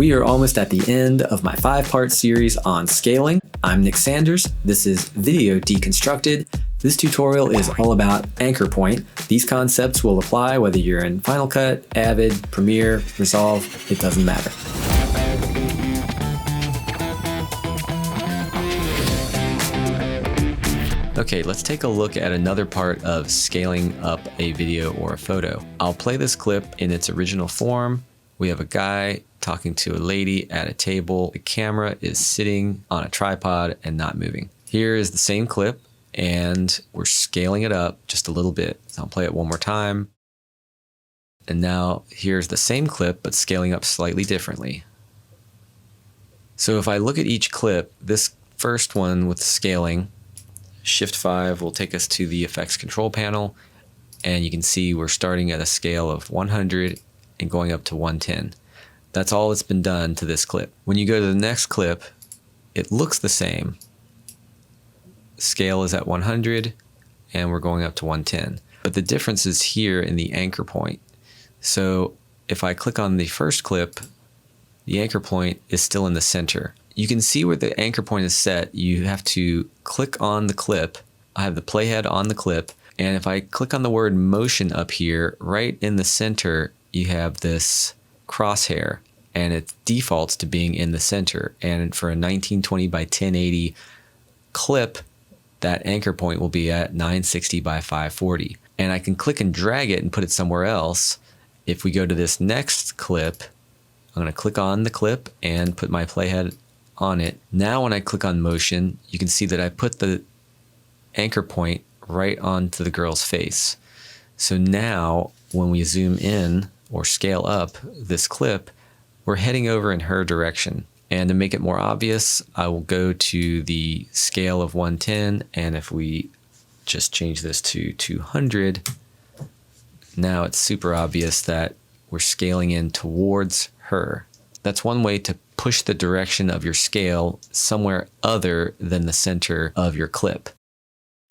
We are almost at the end of my 5-part series on scaling. I'm Nick Sanders. This is Video Deconstructed. This tutorial is all about anchor point. These concepts will apply whether you're in Final Cut, Avid, Premiere, Resolve, it doesn't matter. Okay, let's take a look at another part of scaling up a video or a photo. I'll play this clip in its original form. We have a guy talking to a lady at a table. The camera is sitting on a tripod and not moving. Here is the same clip, and we're scaling it up just a little bit. So I'll play it one more time. And now here's the same clip, but scaling up slightly differently. So if I look at each clip, this first one with scaling, Shift 5 will take us to the effects control panel, and you can see we're starting at a scale of 100 and going up to 110. That's all that's been done to this clip. When you go to the next clip, it looks the same. Scale is at 100 and we're going up to 110. But the difference is here in the anchor point. So if I click on the first clip, the anchor point is still in the center. You can see where the anchor point is set. You have to click on the clip. I have the playhead on the clip, and if I click on the word motion up here, right in the center, you have this crosshair, and it defaults to being in the center. And for a 1920 by 1080 clip, that anchor point will be at 960 by 540. And I can click and drag it and put it somewhere else. If we go to this next clip, I'm going to click on the clip and put my playhead on it. Now when I click on motion, you can see that I put the anchor point right onto the girl's face. So now when we zoom in or scale up this clip, we're heading over in her direction. And to make it more obvious, I will go to the scale of 110, and if we just change this to 200, now it's super obvious that we're scaling in towards her. That's one way to push the direction of your scale somewhere other than the center of your clip.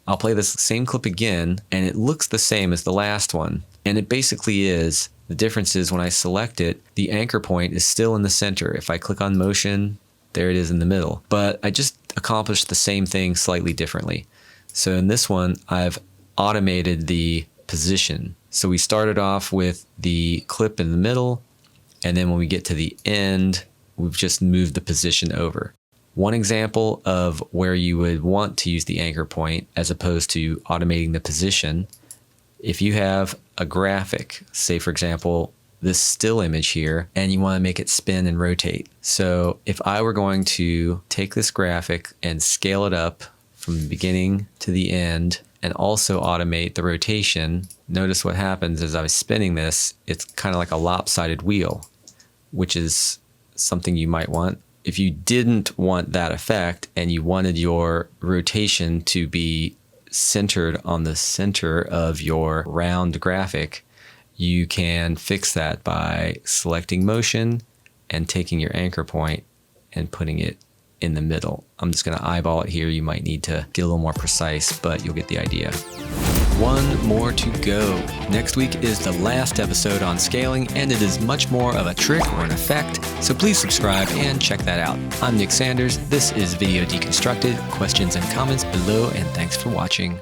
I'll play this same clip again, and it looks the same as the last one. And it basically is. The difference is when I select it, the anchor point is still in the center. If I click on motion, there it is in the middle. But I just accomplished the same thing slightly differently. So in this one, I've automated the position. So we started off with the clip in the middle, and then when we get to the end, we've just moved the position over. One example of where you would want to use the anchor point as opposed to automating the position, if you have a graphic, say for example, this still image here, and you want to make it spin and rotate. So if I were going to take this graphic and scale it up from the beginning to the end and also automate the rotation, notice what happens as I was spinning this, it's kind of like a lopsided wheel, which is something you might want. If you didn't want that effect and you wanted your rotation to be centered on the center of your round graphic, you can fix that by selecting motion and taking your anchor point and putting it in the middle. I'm just going to eyeball it here. You might need to get a little more precise, but you'll get the idea. One more to go. Next week is the last episode on scaling, and it is much more of a trick or an effect, so please subscribe and check that out. I'm Nick Sanders. This is Video Deconstructed. Questions and comments below, and thanks for watching.